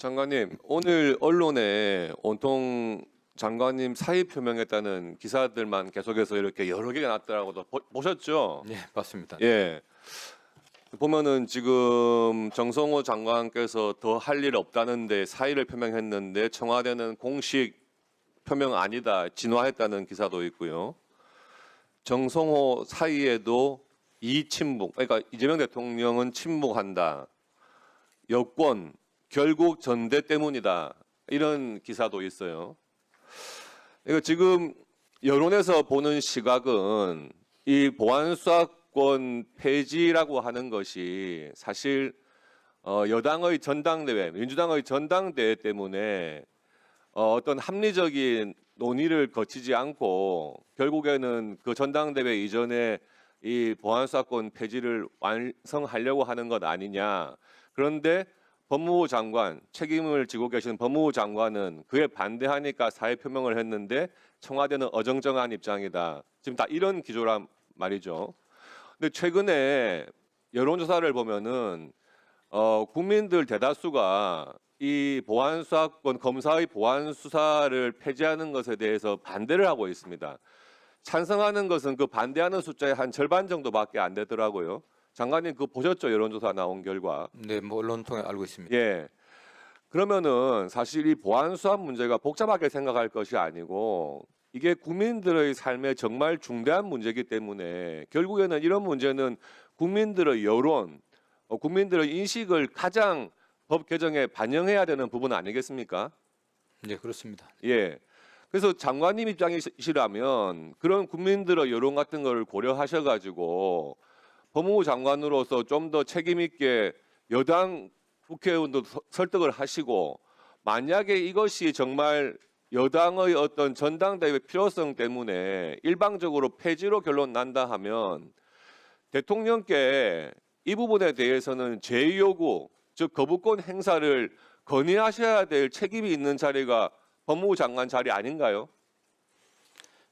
장관님, 오늘 언론에 온통 장관님 사의 표명했다는 기사들만 계속해서 이렇게 여러 개가 났더라고요. 보셨죠? 네, 맞습니다. 예. 보면은 지금 정성호 장관께서 더 할 일 없다는데 사의를 표명했는데 청와대는 공식 표명 아니다, 진화했다는 기사도 있고요. 정성호 사의에도 이친묵, 그러니까 이재명 대통령은 침묵한다. 여권 결국 전대 때문이다. 이런 기사도 있어요. 그러니까 지금 여론에서 보는 시각은 이 보안수사권 폐지라고 하는 것이 사실 여당의 전당대회, 민주당의 전당대회 때문에 어떤 합리적인 논의를 거치지 않고 결국에는 그 전당대회 이전에 이 보안수사권 폐지를 완성하려고 하는 것 아니냐. 그런데 법무부 장관, 책임을 지고 계시는 법무부 장관은 그에 반대하니까 사의 표명을 했는데 청와대는 어정쩡한 입장이다. 지금 다 이런 기조란 말이죠. 근데 최근에 여론조사를 보면은 국민들 대다수가 이 보안수사권, 검사의 보안수사를 폐지하는 것에 대해서 반대를 하고 있습니다. 찬성하는 것은 그 반대하는 숫자의 한 절반 정도밖에 안 되더라고요. 장관님 그거 보셨죠? 여론조사 나온 결과. 네, 뭐 언론 통해 알고 있습니다. 예. 그러면은 사실 이 보안수사 문제가 복잡하게 생각할 것이 아니고 이게 국민들의 삶에 정말 중대한 문제이기 때문에 결국에는 이런 문제는 국민들의 여론, 국민들의 인식을 가장 법 개정에 반영해야 되는 부분 아니겠습니까? 네, 그렇습니다. 예. 그래서 장관님 입장이시라면 그런 국민들의 여론 같은 걸 고려하셔가지고 법무부 장관으로서 좀 더 책임 있게 여당 국회의원도 설득을 하시고 만약에 이것이 정말 여당의 어떤 전당대회 필요성 때문에 일방적으로 폐지로 결론 난다 하면 대통령께 이 부분에 대해서는 제2요구, 즉 거부권 행사를 건의하셔야 될 책임이 있는 자리가 법무부 장관 자리 아닌가요?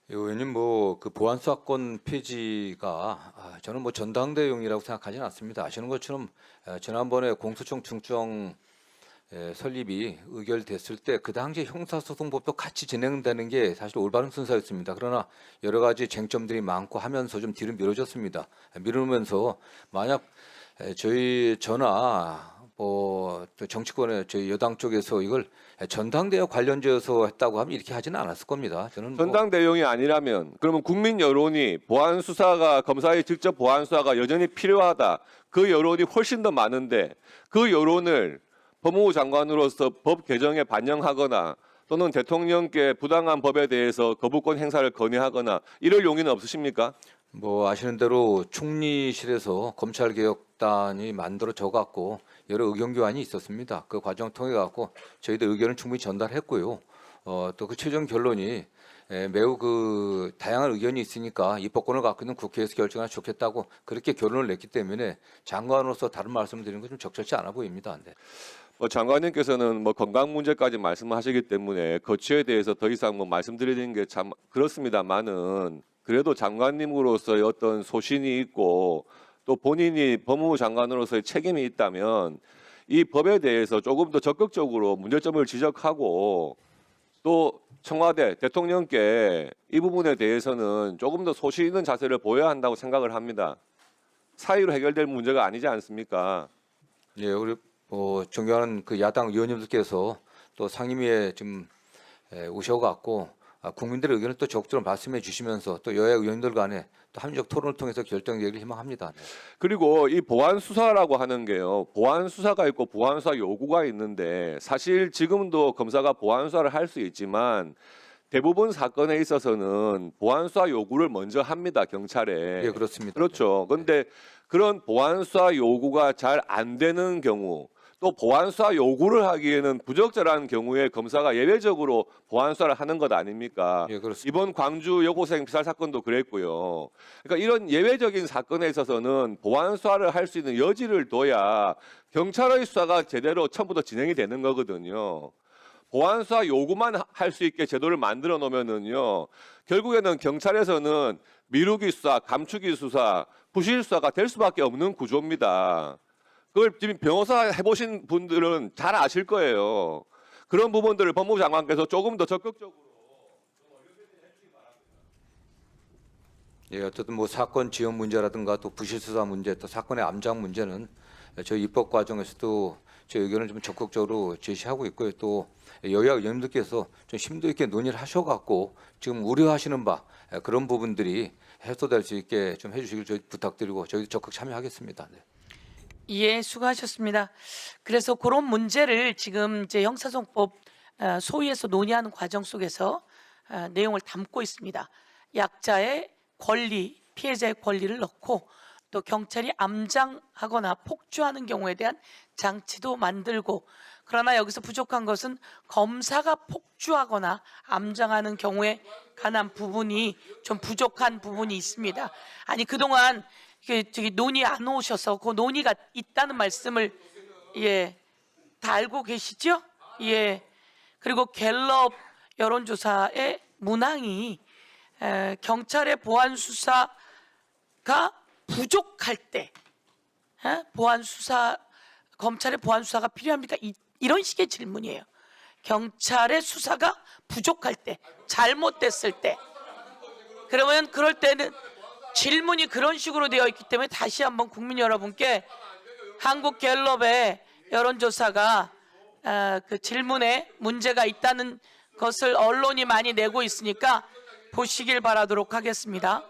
의원님 뭐 그 보안수사권 폐지가 저는 뭐 전당대회용이라고 생각하지는 않습니다. 아시는 것처럼 지난번에 공소청 중정 설립이 의결됐을 때 그 당시 형사소송법도 같이 진행되는 게 사실 올바른 순서였습니다. 그러나 여러 가지 쟁점들이 많고 하면서 좀 뒤로 미뤄졌습니다. 미루면서 만약 저나 또 정치권의 저희 여당 쪽에서 이걸 전당대회 관련지어서 했다고 하면 이렇게 하지는 않았을 겁니다. 저는 전당대회용이 아니라면 그러면 국민 여론이 보안 수사가 검사의 직접 보안 수사가 여전히 필요하다. 그 여론이 훨씬 더 많은데 그 여론을 법무부 장관으로서 법 개정에 반영하거나 또는 대통령께 부당한 법에 대해서 거부권 행사를 건의하거나 이럴 용의는 없으십니까? 뭐 아시는 대로 총리실에서 검찰개혁단이 만들어져 갖고 여러 의견 교환이 있었습니다. 그 과정 통해 갖고 저희들 의견을 충분히 전달했고요. 또 그 최종 결론이 매우 그 다양한 의견이 있으니까 입법권을 갖고 있는 국회에서 결정하면 좋겠다고 그렇게 결론을 냈기 때문에 장관으로서 다른 말씀을 드리는 건 좀 적절치 않아 보입니다. 네. 장관님께서는 건강 문제까지 말씀하시기 때문에 거치에 대해서 더 이상 말씀드리는 게 참 그렇습니다만은 그래도 장관님으로서의 어떤 소신이 있고 또 본인이 법무부 장관으로서의 책임이 있다면 이 법에 대해서 조금 더 적극적으로 문제점을 지적하고 또 청와대 대통령께 이 부분에 대해서는 조금 더 소신 있는 자세를 보여야 한다고 생각을 합니다. 사의로 해결될 문제가 아니지 않습니까? 예, 우리 존경하는 그 야당 의원님들께서 또 상임위에 지금 오셔갖고 국민들의 의견을 또 적극적으로 말씀해 주시면서 또 여야 의원들 간에 또 합리적 토론을 통해서 결정되기를 희망합니다. 네. 그리고 이 보안 수사라고 하는 게요. 보안 수사가 있고 보안 수사 요구가 있는데 사실 지금도 검사가 보안 수사를 할 수 있지만 대부분 사건에 있어서는 보안 수사 요구를 먼저 합니다. 경찰에. 예, 그렇습니다. 그렇죠. 그런데 그런 보안 수사 요구가 잘 안 되는 경우 또 보안 수사 요구를 하기에는 부적절한 경우에 검사가 예외적으로 보안 수사를 하는 것 아닙니까? 예, 그렇습니다. 이번 광주 여고생 피살 사건도 그랬고요. 그러니까 이런 예외적인 사건에 있어서는 보안 수사를 할 수 있는 여지를 둬야 경찰의 수사가 제대로 처음부터 진행이 되는 거거든요. 보안 수사 요구만 할 수 있게 제도를 만들어 놓으면은요. 결국에는 경찰에서는 미루기 수사, 감추기 수사, 부실 수사가 될 수밖에 없는 구조입니다. 그걸 지금 변호사 해보신 분들은 잘 아실 거예요. 그런 부분들을 법무부 장관께서 조금 더 적극적으로. 예, 어쨌든 뭐 사건 지연 문제라든가 또 부실 수사 문제, 또 사건의 암장 문제는 저희 입법 과정에서도 제 의견을 좀 적극적으로 제시하고 있고요. 또 여야 의원님들께서 좀 심도 있게 논의를 하셔갖고 지금 우려하시는 바 그런 부분들이 해소될 수 있게 좀 해주시길 저희 부탁드리고 저희도 적극 참여하겠습니다. 네. 예, 수고하셨습니다. 그래서 그런 문제를 지금 이제 형사소송법 소위에서 논의하는 과정 속에서 내용을 담고 있습니다. 약자의 권리, 피해자의 권리를 넣고 또 경찰이 암장하거나 폭주하는 경우에 대한 장치도 만들고, 그러나 여기서 부족한 것은 검사가 폭주하거나 암장하는 경우에 관한 부분이 좀 부족한 부분이 있습니다. 아니 그동안 저기 논의 안 오셔서 그 논의가 있다는 말씀을 다 알고 계시죠? 예. 그리고 갤럽 여론조사의 문항이 경찰의 보안 수사가 부족할 때, 검찰의 보안 수사가 필요합니까? 이런 식의 질문이에요. 경찰의 수사가 부족할 때, 잘못됐을 때, 그러면 그럴 때는 질문이 그런 식으로 되어 있기 때문에 다시 한번 국민 여러분께 한국 갤럽의 여론조사가 그 질문에 문제가 있다는 것을 언론이 많이 내고 있으니까 보시길 바라도록 하겠습니다.